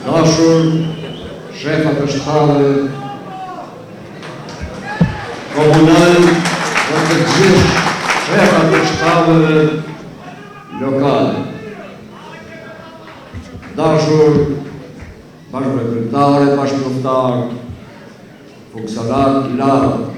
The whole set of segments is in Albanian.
Dashur shefa të shtatëve komunal dhe të gjithë shefa të shtatëve lokale. Dashur bashkëpunëtorë, bashkëpunëtar, funksionar të lartë,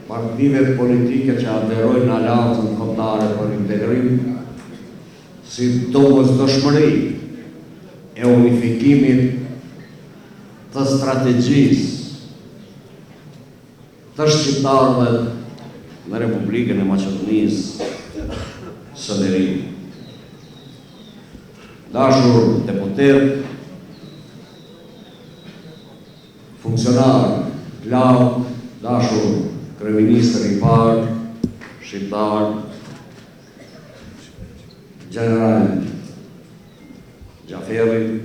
partive politike që aderojnë Aleancën Kombëtare për Integrim, si domosdoshmëri e unifikimit të strategjisë të shqiptarëve në Republikën e Maqedonisë së Veriut. Dashur deputet, funksionar, lau, dashur kryeministër i parë, shqiptar, general Gjaferi,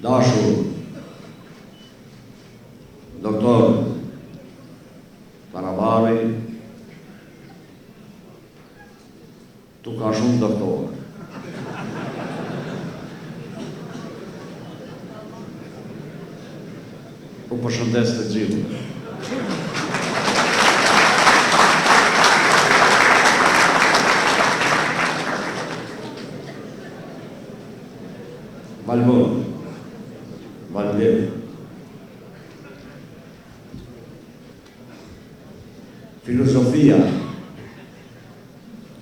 dashur doktor Taravari, tu ka shumë doktor. U përshëndes të gjithë. Valverde. Filosofia,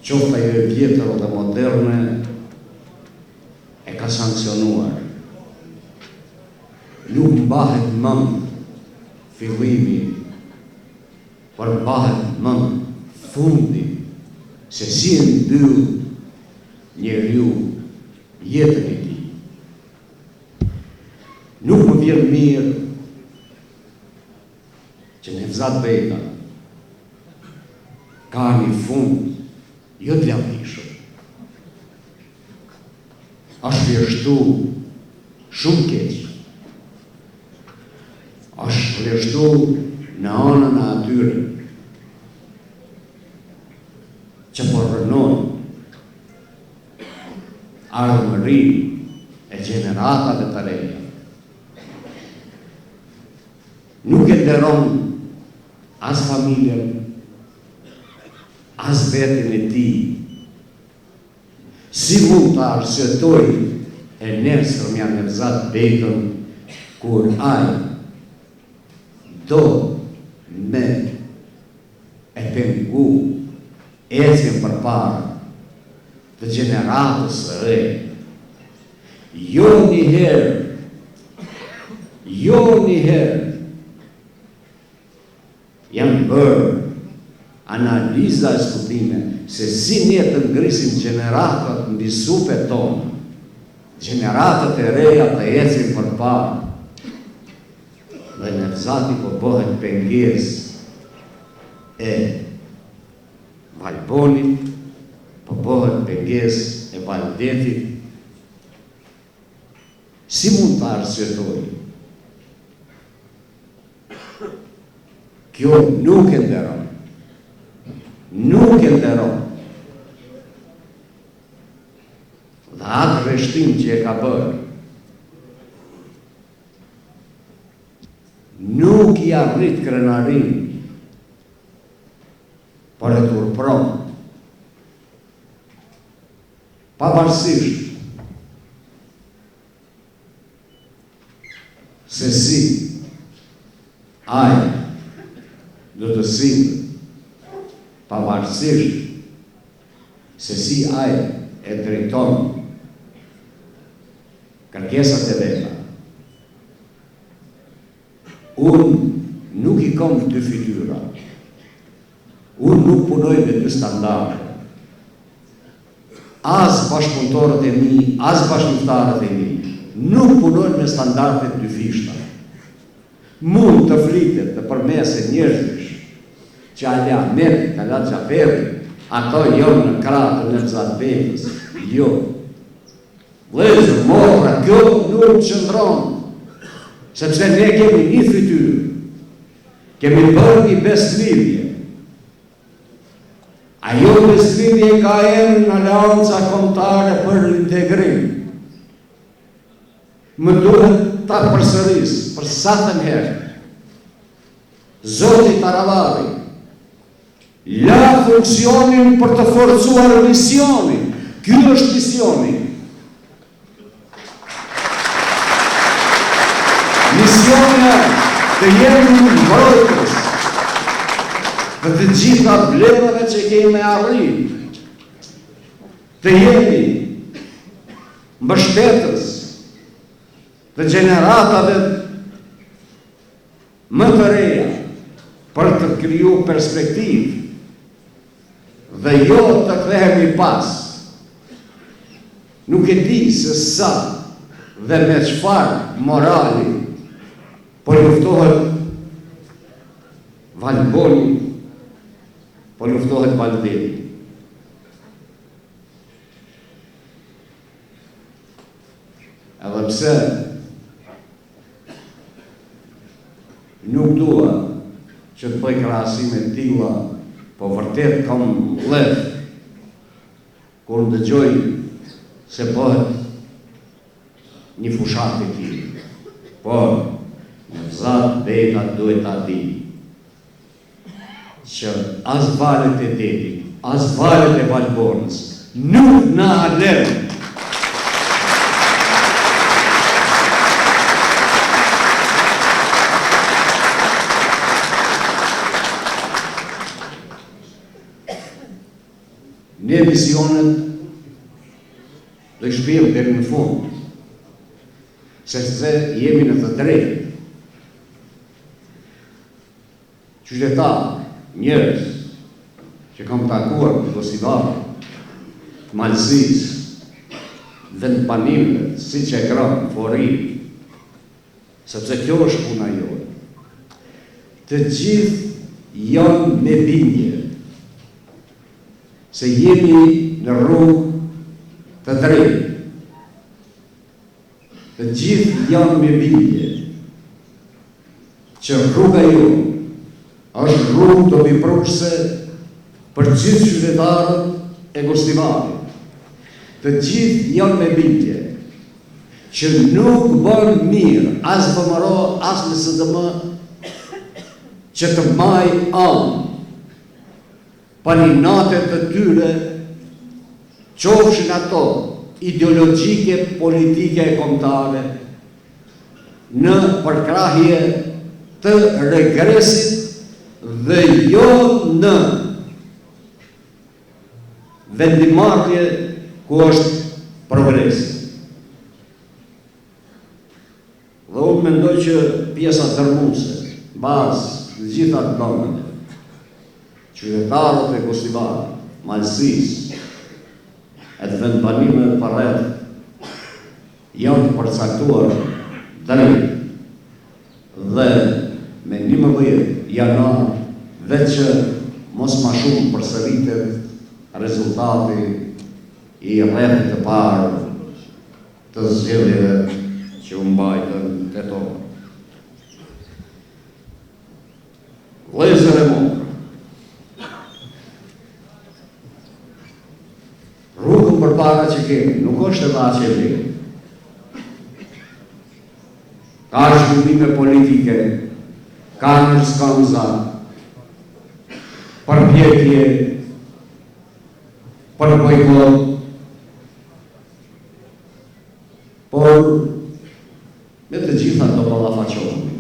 qofta e vjetër dhe moderne, e ka sankcionuar. Nuk mbahet mend fillimi, por mbahet mend fundi, se si e mbyll njeriu jetën e tij. Nuk më vjen mirë që Nevzat Beka ka një fund jo të lavdishëm. Është vjeshtu shumë keq. Është vjeshtu në anën e atyre që përrënojnë ardhmërinë e gjeneratave të reja. Nuk e nderon as familjen, as vetin e tij. Si mund të arsyetoj e nesërmja Nevzat Bekën kur ai do me e pengu ecjen përpara të gjeneratës së re. Jo njëherë janë bërë analiza e studime se si ne të ngrisim gjeneratat mbi supet tonë, gjeneratat e reja të ecin përpara. Dhe Nevzati po bëhet pengesë e Valbonit, po bëhet pengesë e Valdetit. Si mund të arsyetoj? Kjo nuk e nderon. Nuk e nderon. Dhe atë rreshtim që e ka bërë, nuk i arrit krenarin, por e turpron. Pavarësisht se si ai do të sillet, pavarësisht se si ai e drejton kërkesat e veta. Unë nuk i kam dy fytyra. Unë nuk punoj me dy standarde. As bashkëpunëtorët e mi, as bashkëpunëtarët e mi nuk punojnë me standardet dy fishta. Mund të flitet të përmese njerëzish që ala Mehmet, ala Gjaferi, ato jonë në kratë në Nevzat Bekës. Jo. Vëllezër, morra, kjo nuk qëndron, sepse ne kemi një fytyrë, kemi bërë një beslidhje. Ajo me. Sfidje ka emrin Aleanca Kombëtare për Integrim. më duhet ta përsëris për sa të herë. Zoti Taravari la funksionin për të forcuar misionin. Ky është misioni. Misioni të jemi mbrojtës të të gjitha vlerave që kemi arrit, të jemi mbështetës të gjeneratave më të reja për të kriju perspektivë dhe jo të kthehemi pas. Nuk e di se sa dhe me çfarë morali po luftohet Valboni, po luftohet Valdeti. Edhe pse nuk dua që të bëj krahasime të tilla, po vërtet kam lef kur dëgjoj se bëhet një fushat e tillë. Por në zat beta duhet ta di që as valet e detit, as valet e Valbonës nuk na lërë. Ne misionet dhe shpirë deri në fund, sepse jemi në të drejtë. Qytetarë, njerëz që kam takuar në Kosivarë, Malësisë, vendbanimeve, siç e Gran, Fori, sepse kjo është puna jote. Të gjithë janë me bindje se jemi në rrugë të drejtë. Të gjithë janë me bindje që rruga jote është rrugë të bipruese për gjithë qytetarët e Kosivarit. Të gjithë janë me bindje që nuk bën mirë as BMRO, as në SDM që të mbaj anë paninatet të tyre, qofshin ato ideologjike, politike e kombëtare, në përkrahje të regresit dhe jo në vendimarrje ku është progresi. Dhe unë mendoj që pjesa dërmuese, bazë të gjitha të domeve, qytetarët e Kosivarit, Malësisë, e të vendbanimeve përreth, janë të përcaktuar drejt dhe me 11 janar, vetë që mos ma shumë përsëritet rezultati i rrethit të parë të zgjedhjeve që u mbajtën tetor. Vëllezër e motra, rrugën përpara që kemi nuk është edhe aq e lehtë. Ka zhvillime politike, ka nërskënza, përpjekje, për bojkot, por me të gjitha do ballafaqohemi.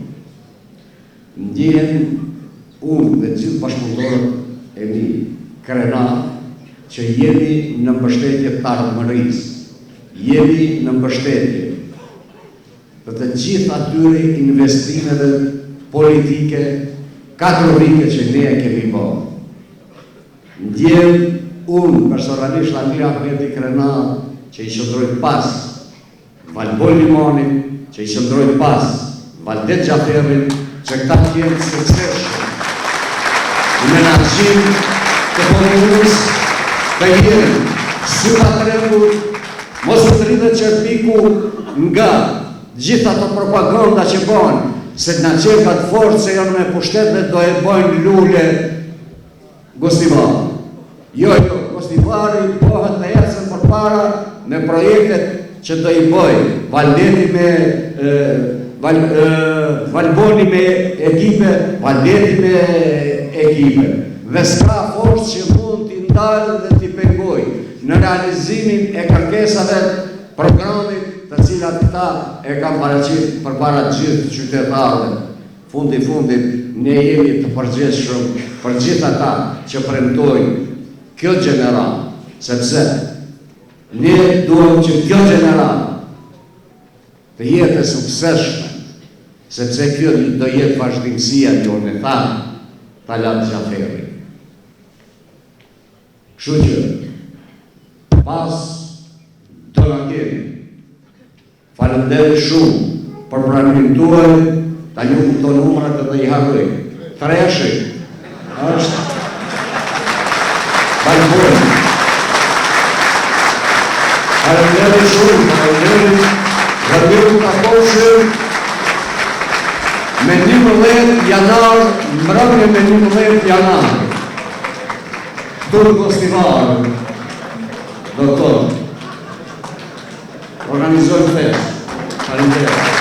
Ndjen unë dhe gjithë bashkëpunëtorët e mi krenar që jemi në mbështetje të ardhmërisë, jemi në mbështetje të gjithë atyre investimeve politike, kadrovike që ne e kemi bërë. Ndjen unë personalisht Amir Ahmeti Krenar që i qëndroj pas Valboj Limonit, që i qëndroj pas Valdet Gjaferit, që këta tjenë sukseshëm në menaxhim të punës të jenë syta trendur, mos u rritet qerpiku nga gjitha të propaganda që bënë, se në qekat forë që janë me pushtet dhe do e bëjnë lule Kosivari. Jo, Kosivari bëhet dhe ecën përpara me projektet që do i bëj Valleti me Valboni me ekipe, Valleti me ekipe. Dhe s'ka forcë që mund t'i ndalë dhe t'i pengoj në realizimin e kërkesave programit të cilat ta e kam paraqit për para gjithë qytetarëve. Fundit, ne jemi të përgjithshëm për gjithë ata që premtojnë kjo gjeneral, sepse ne duam që kjo gjeneral të jetë e suksesshme, sepse kjo do jetë vazhdimësia jonë e Talat Gjaferi. Kështu që pas të na keni, falenderoj shumë për pranimin tuaj. Tani u këto numrat dhe i harroj. Treshi është Valboni. Falenderoj shumë, dhe mirë të takoshim me 11 janar, mbrëmje me 11 janar. Këtu Kostivar, doktor, organizojnë fest. Falenderoj.